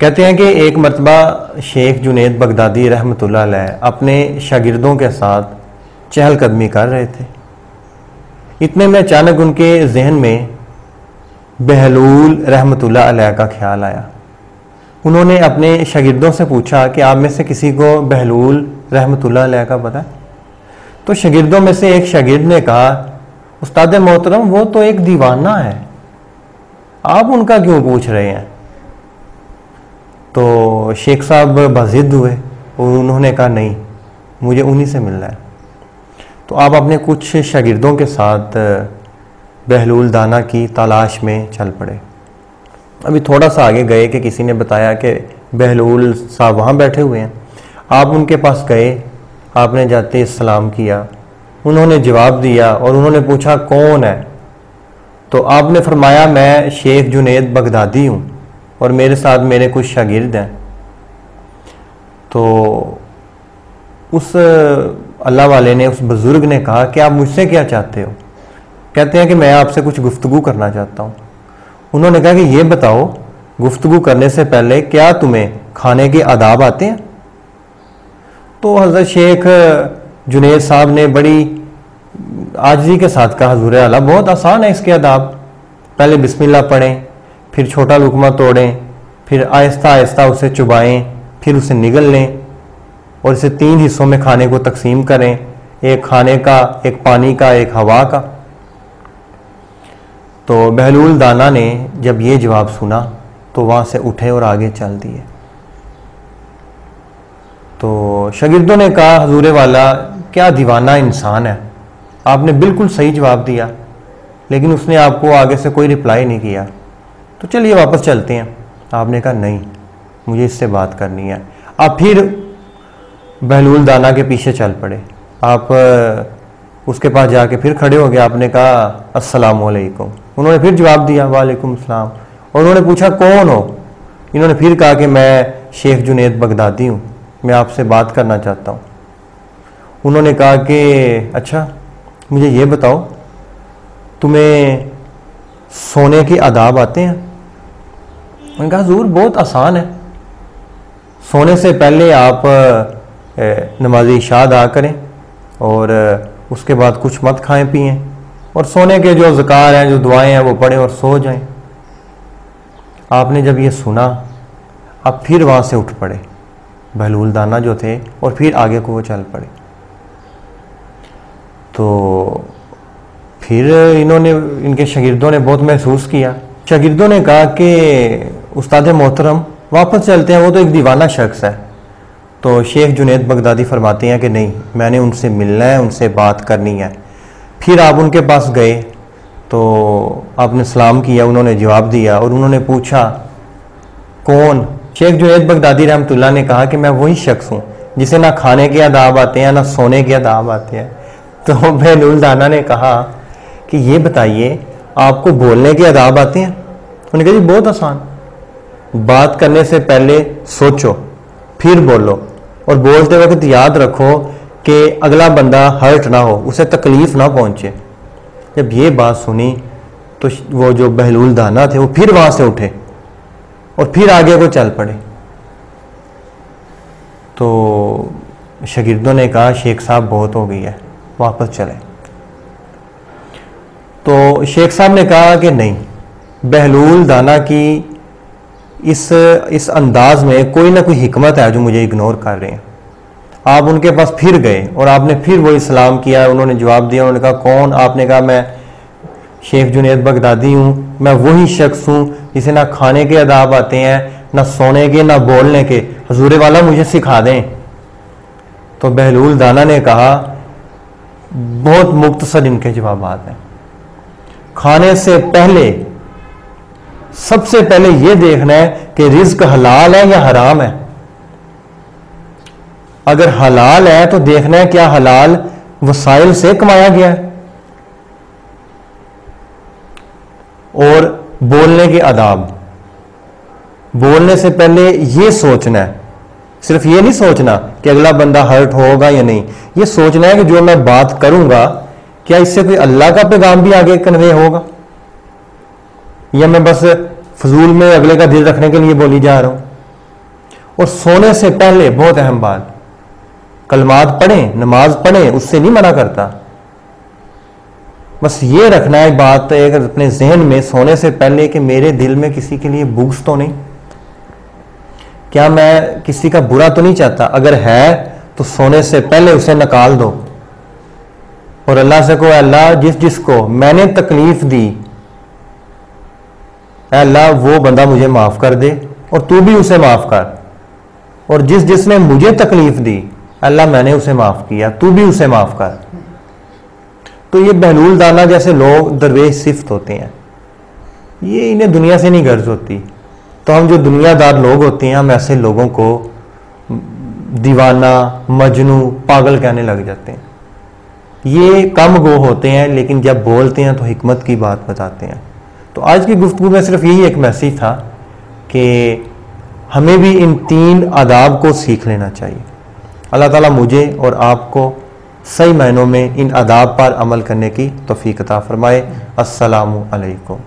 कहते हैं कि एक मरतबा शेख जुनेद बगदादी रहमतुल्लाह अलैह अपने शागिर्दों के साथ चहलकदमी कर रहे थे। इतने में अचानक उनके जहन में बहलूल रहमतुल्लाह अलैह का ख्याल आया। उन्होंने अपने शागिर्दों से पूछा कि आप में से किसी को बहलूल रहमतुल्लाह अलैह का पता है? तो शागिर्दों में से एक शागिर्द ने कहा, उस्ताद मोहतरम वो तो एक दीवाना है, आप उनका क्यों पूछ रहे हैं? तो शेख साहब बज़िद हुए और उन्होंने कहा नहीं, मुझे उन्हीं से मिलना है। तो आप अपने कुछ शागिर्दों के साथ बहलूल दाना की तलाश में चल पड़े। अभी थोड़ा सा आगे गए कि किसी ने बताया कि बहलूल साहब वहाँ बैठे हुए हैं। आप उनके पास गए, आपने जाते सलाम किया, उन्होंने जवाब दिया और उन्होंने पूछा कौन है? तो आपने फरमाया मैं शेख जुनेद बगदादी हूँ और मेरे साथ मेरे कुछ शागिर्द हैं। तो उस अल्लाह वाले ने, उस बुज़ुर्ग ने कहा कि आप मुझसे क्या चाहते हो? कहते हैं कि मैं आपसे कुछ गुफ्तगू करना चाहता हूँ। उन्होंने कहा कि ये बताओ, गुफ्तगू करने से पहले क्या तुम्हें खाने के आदाब आते हैं? तो हज़रत शेख जुनेद साहब ने बड़ी आजिज़ी के साथ कहा, हुज़ूर आला बहुत आसान है इसके आदाब। पहले बिस्मिल्लाह पढ़ें, फिर छोटा लुकमा तोड़ें, फिर आहिस्ता आहिस्ता उसे चुबाएं, फिर उसे निगल लें और इसे 3 हिस्सों में खाने को तकसीम करें, एक खाने का, एक पानी का, एक हवा का। तो बहलूल दाना ने जब ये जवाब सुना तो वहाँ से उठे और आगे चल दिए। तो शागिर्दों ने कहा, हुज़ूर वाला क्या दीवाना इंसान है, आपने बिल्कुल सही जवाब दिया, लेकिन उसने आपको आगे से कोई रिप्लाई नहीं किया, तो चलिए वापस चलते हैं। आपने कहा नहीं, मुझे इससे बात करनी है। आप फिर बहलूल दाना के पीछे चल पड़े। आप उसके पास जाके फिर खड़े हो गए। आपने कहा अस्सलामु अलैकुम। उन्होंने फिर जवाब दिया वालेकुम सलाम। और उन्होंने पूछा कौन हो? इन्होंने फिर कहा कि मैं शेख जुनेद बगदादी हूँ, मैं आपसे बात करना चाहता हूँ। उन्होंने कहा कि अच्छा मुझे ये बताओ, तुम्हें सोने के आदाब आते हैं? उन्होंने कहा हुज़ूर बहुत आसान है, सोने से पहले आप नमाज़ी इशा अदा करें और उसके बाद कुछ मत खाएं पिएं और सोने के जो ज़िकार हैं, जो दुआएं हैं वो पढ़ें और सो जाएं। आपने जब ये सुना, आप फिर वहाँ से उठ पड़े बहलूल दाना जो थे और फिर आगे को वो चल पड़े। तो फिर इनके शागिर्दों ने बहुत महसूस किया। शागिर्दों ने कहा कि उस्ताद मोहतरम वापस चलते हैं, वो तो एक दीवाना शख्स है। तो शेख जुनेद बगदादी फरमाते हैं कि नहीं, मैंने उनसे मिलना है, उनसे बात करनी है। फिर आप उनके पास गए तो आपने सलाम किया, उन्होंने जवाब दिया और उन्होंने पूछा कौन? शेख जुनेद बगदादी रहमतुल्लाह ने कहा कि मैं वही शख्स हूँ जिसे ना खाने के आदाब आते हैं ना सोने के आदाब आते हैं। तो बहलूल दाना ने कहा कि ये बताइए आपको बोलने के आदाब आते हैं? उन्होंने कहा जी बहुत आसान, बात करने से पहले सोचो फिर बोलो और बोलते वक्त याद रखो कि अगला बंदा हर्ट ना हो, उसे तकलीफ ना पहुंचे। जब ये बात सुनी तो वो जो बहलूल दाना थे वो फिर वहां से उठे और फिर आगे को चल पड़े। तो शागिर्दों ने कहा शेख साहब बहुत हो गई है, वापस चले। तो शेख साहब ने कहा कि नहीं, बहलूल दाना की इस अंदाज में कोई ना कोई हिकमत है जो मुझे इग्नोर कर रहे हैं। आप उनके पास फिर गए और आपने फिर वही सलाम किया, उन्होंने जवाब दिया। उन्होंने कहा कौन? आपने कहा मैं शेख जुनेद बगदादी हूँ, मैं वही शख्स हूँ जिसे ना खाने के आदाब आते हैं, ना सोने के, ना बोलने के। हुजूर वाला मुझे सिखा दें। तो बहलूल दाना ने कहा, बहुत मुख्तसर इनके जवाब हैं। खाने से पहले सबसे पहले यह देखना है कि रिज्क हलाल है या हराम है। अगर हलाल है तो देखना है क्या हलाल वसाइल से कमाया गया है। और बोलने के आदाब, बोलने से पहले यह सोचना है, सिर्फ ये नहीं सोचना कि अगला बंदा हर्ट होगा या नहीं, ये सोचना है कि जो मैं बात करूंगा क्या इससे कोई अल्लाह का पैगाम भी आगे कन्वे होगा, या मैं बस फजूल में अगले का दिल रखने के लिए बोली जा रहा हूं। और सोने से पहले, बहुत अहम बात, कलमात पढ़ें, नमाज पढ़ें, उससे नहीं मना करता। बस ये रखना है बात है अगर अपने जहन में सोने से पहले कि मेरे दिल में किसी के लिए बुग़्ज़ तो नहीं, क्या मैं किसी का बुरा तो नहीं चाहता। अगर है तो सोने से पहले उसे निकाल दो और अल्लाह से कहो, अल्लाह जिस जिसको मैंने तकलीफ दी, अल्लाह वो बंदा मुझे माफ कर दे और तू भी उसे माफ कर, और जिस जिसने मुझे तकलीफ दी अल्लाह मैंने उसे माफ किया, तू भी उसे माफ कर। तो ये बहलूल दाना जैसे लोग दरवेश सिफ्त होते हैं, ये इन्हें दुनिया से नहीं गर्ज होती। तो हम जो दुनियादार लोग होते हैं, हम ऐसे लोगों को दीवाना, मजनू, पागल कहने लग जाते हैं। ये कम गो होते हैं, लेकिन जब बोलते हैं तो हिकमत की बात बताते हैं। तो आज की गुफ्तगू में सिर्फ यही एक मैसेज था कि हमें भी इन 3 आदाब को सीख लेना चाहिए। अल्लाह ताला मुझे और आपको सही मायनों में इन आदाब पर अमल करने की तौफीक अता फरमाए। अस्सलामु अलैकुम।